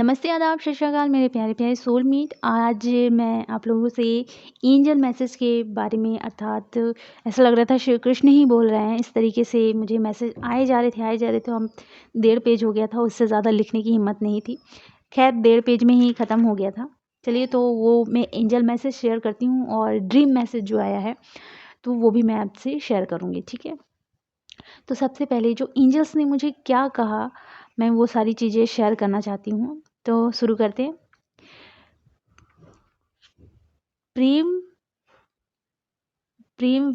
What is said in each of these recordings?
नमस्ते, आदाब, सत श्री अकाल मेरे प्यारे-प्यारे सोलमेट। आज मैं आप लोगों से एंजल मैसेज के बारे में अर्थात ऐसा लग रहा था श्री कृष्ण ही बोल रहे हैं। इस तरीके से मुझे मैसेज आए जा रहे थे। हम 1.5 पेज हो गया था, उससे ज़्यादा लिखने की हिम्मत नहीं थी। खैर 1.5 पेज में ही ख़त्म हो गया था। चलिए, तो वो मैं एंजल मैसेज शेयर करती हूँ और ड्रीम मैसेज जो आया है तो वो भी मैं आपसे शेयर करूँगी, ठीक है। तो सबसे पहले जो एंजल्स ने मुझे क्या कहा, मैं वो सारी चीज़ें शेयर करना चाहती हूँ। तो शुरू करते हैं। प्रेम प्रेम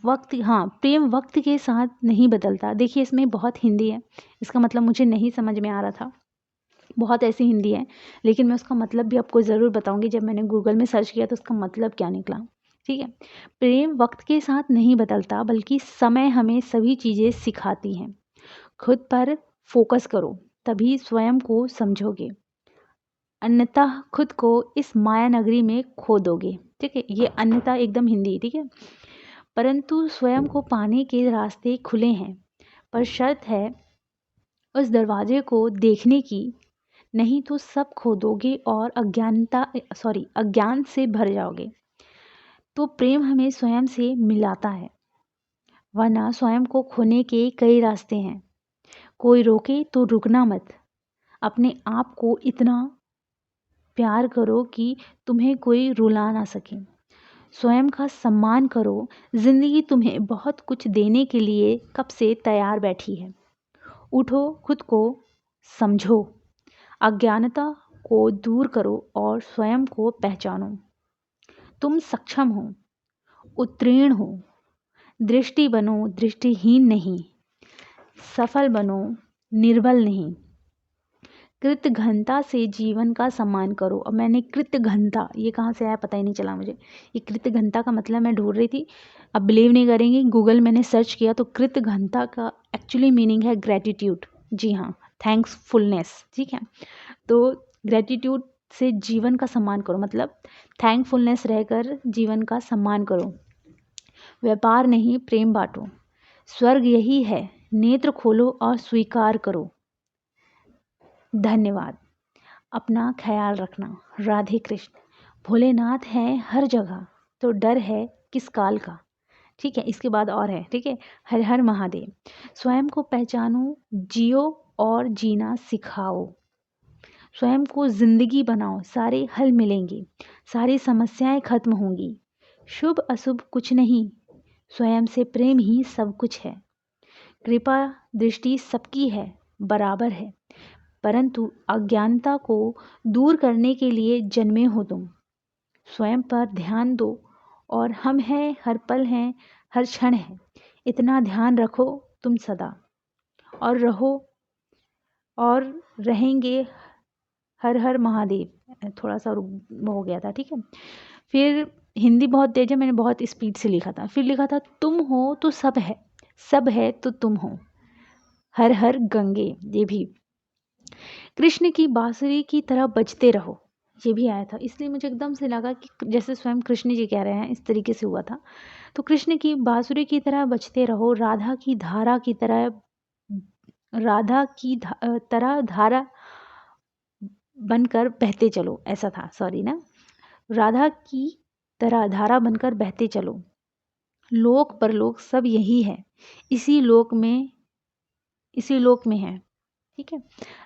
वक्त के साथ नहीं बदलता। देखिए, इसमें बहुत हिंदी है, इसका मतलब मुझे नहीं समझ में आ रहा था। बहुत ऐसी हिंदी है, लेकिन मैं उसका मतलब भी आपको ज़रूर बताऊंगी जब मैंने गूगल में सर्च किया तो उसका मतलब क्या निकला, ठीक है। प्रेम वक्त के साथ नहीं बदलता, बल्कि समय हमें सभी चीज़ें सिखाती हैं। खुद पर फोकस करो, तभी स्वयं को समझोगे, अन्यथा खुद को इस माया नगरी में खो दोगे, ठीक है। ये अन्यथा एकदम हिंदी, ठीक है। परंतु स्वयं को पाने के रास्ते खुले हैं, पर शर्त है उस दरवाजे को देखने की, नहीं तो सब खो दोगे और अज्ञान से भर जाओगे। तो प्रेम हमें स्वयं से मिलाता है, वरना स्वयं को खोने के कई रास्ते हैं। कोई रोके तो रुकना मत। अपने आप को इतना प्यार करो कि तुम्हें कोई रुला ना सके। स्वयं का सम्मान करो, जिंदगी तुम्हें बहुत कुछ देने के लिए कब से तैयार बैठी है। उठो, खुद को समझो, अज्ञानता को दूर करो और स्वयं को पहचानो। तुम सक्षम हो, उत्तीर्ण हो। दृष्टि बनो, दृष्टिहीन नहीं। सफल बनो, निर्बल नहीं। कृत घनता से जीवन का सम्मान करो। अब मैंने कृत घनता ये कहाँ से आया पता ही नहीं चला मुझे। ये कृत घनता का मतलब मैं ढूंढ रही थी। अब बिलीव नहीं करेंगे, गूगल मैंने सर्च किया तो कृत घनता का एक्चुअली मीनिंग है ग्रेटिट्यूड। जी हाँ, थैंक्सफुलनेस, ठीक है। तो ग्रेटिट्यूड से जीवन का सम्मान करो, मतलब थैंकफुलनेस रहकर जीवन का सम्मान करो। व्यापार नहीं, प्रेम बांटो। स्वर्ग यही है, नेत्र खोलो और स्वीकार करो। धन्यवाद। अपना ख्याल रखना। राधे कृष्ण। भोलेनाथ है हर जगह, तो डर है किस काल का, ठीक है। इसके बाद और है, ठीक है। हर हर महादेव। स्वयं को पहचानो, जियो और जीना सिखाओ। स्वयं को जिंदगी बनाओ, सारे हल मिलेंगे, सारी समस्याएं खत्म होंगी। शुभ अशुभ कुछ नहीं, स्वयं से प्रेम ही सब कुछ है। कृपा दृष्टि सबकी है, बराबर है, परंतु अज्ञानता को दूर करने के लिए जन्मे हो तुम। स्वयं पर ध्यान दो और हम हैं, हर पल हैं, हर क्षण है। इतना ध्यान रखो तुम सदा, और रहो और रहेंगे। हर हर महादेव। थोड़ा सा वो हो गया था, ठीक है। फिर हिंदी बहुत तेज है, मैंने बहुत स्पीड से लिखा था। फिर लिखा था तुम हो तो सब है, सब है तो तुम हो। हर हर गंगे, ये भी। कृष्ण की बांसुरी की तरह बजते रहो, ये भी आया था। इसलिए मुझे एकदम से लगा कि जैसे स्वयं कृष्ण जी कह रहे हैं, इस तरीके से हुआ था। तो कृष्ण की बांसुरी की तरह बजते रहो, तरह धारा बनकर बहते चलो, ऐसा था, सॉरी ना। राधा की तरह धारा बनकर बहते चलो। लोक परलोक सब यही है, इसी लोक में है, ठीक है।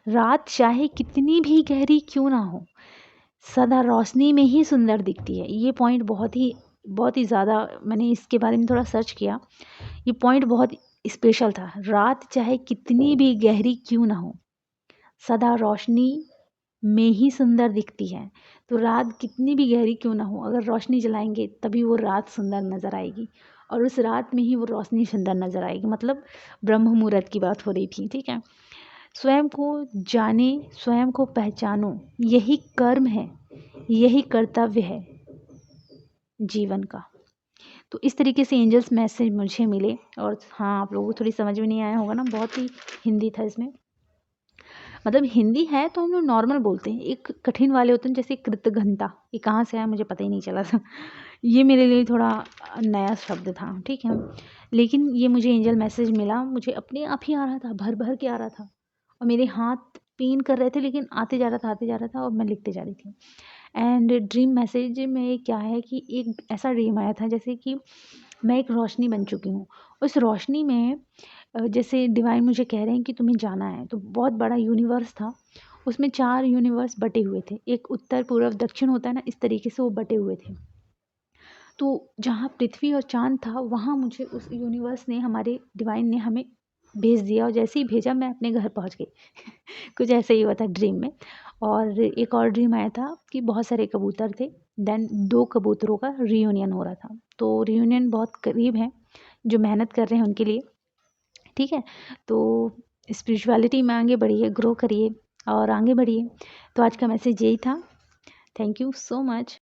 रात चाहे कितनी भी गहरी क्यों ना हो, सदा रोशनी में ही सुंदर दिखती है। ये पॉइंट बहुत ही ज़्यादा, मैंने इसके बारे में थोड़ा सर्च किया, ये पॉइंट बहुत स्पेशल था। रात चाहे कितनी भी गहरी क्यों ना हो, सदा रोशनी में ही सुंदर दिखती है। तो रात कितनी भी गहरी क्यों ना हो, अगर रोशनी जलाएंगे तभी वो रात सुंदर नज़र आएगी, और उस रात में ही वो रोशनी सुंदर नज़र आएगी। मतलब ब्रह्म मुहूर्त की बात हो रही थी, ठीक है। स्वयं को जाने, स्वयं को पहचानो, यही कर्म है, यही कर्तव्य है जीवन का। तो इस तरीके से एंजल्स मैसेज मुझे मिले। और हाँ, आप लोगों को थोड़ी समझ में नहीं आया होगा ना, बहुत ही हिंदी था इसमें। मतलब हिंदी है तो हम लोग नॉर्मल बोलते हैं, एक कठिन वाले होते हैं, जैसे कृतघ्नता, ये कहाँ से आया मुझे पता ही नहीं चला था। ये मेरे लिए थोड़ा नया शब्द था, ठीक है। लेकिन ये मुझे एंजल मैसेज मिला, मुझे अपने आप ही आ रहा था, भर भर के आ रहा था, और मेरे हाथ पेन कर रहे थे, लेकिन आते जा रहा था और मैं लिखते जा रही थी। एंड ड्रीम मैसेज में क्या है कि एक ऐसा ड्रीम आया था जैसे कि मैं एक रोशनी बन चुकी हूँ। उस रोशनी में जैसे डिवाइन मुझे कह रहे हैं कि तुम्हें जाना है। तो बहुत बड़ा यूनिवर्स था, उसमें 4 यूनिवर्स बटे हुए थे। एक उत्तर, पूर्व, दक्षिण होता है ना, इस तरीके से वो बटे हुए थे। तो जहाँ पृथ्वी और चाँद था, वहाँ मुझे उस यूनिवर्स ने, हमारे डिवाइन ने हमें भेज दिया, और जैसे ही भेजा मैं अपने घर पहुँच गई। कुछ ऐसा ही हुआ था ड्रीम में। और एक और ड्रीम आया था कि बहुत सारे कबूतर थे, देन 2 कबूतरों का रियूनियन हो रहा था। तो रियूनियन बहुत करीब है, जो मेहनत कर रहे हैं उनके लिए, ठीक है? तो स्पिरिचुअलिटी में आगे बढ़िए, ग्रो करिए और आगे बढ़िए। तो आज का मैसेज यही था। Thank you so much.